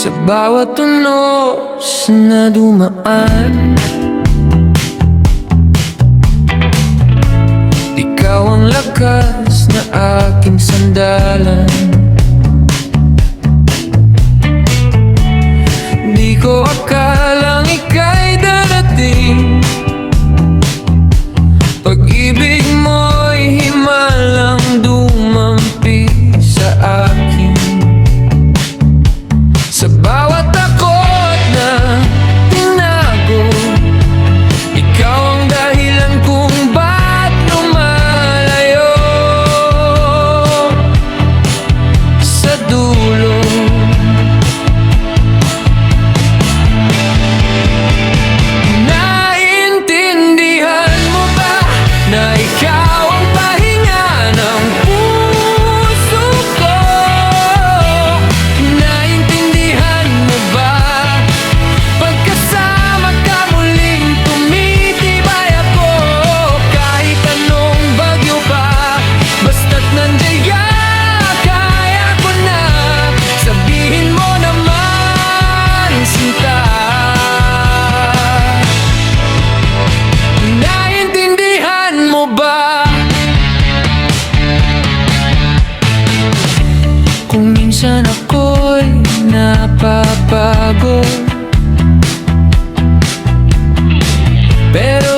Sa bawat unos na dumaan, ikaw ang lakas na aking sandalan. Di ko akalang ika'y darating, pag-ibig mo'y himalang dumampi sa akin. Sa bawat takot na tinago, ikaw ang dahilan kung ba't lumalayo. Sa dulo naintindihan mo ba na ikaw ang pahinga ng puso ko? Naintindihan mo ba pagkasama ka muling tumitibay ako? Kahit anong bagyo pa, basta't nandiyan kaya ko na sabihin mo naman, sinta. Naintindihan mo ba? Kung minsan ako'y napapagod, pero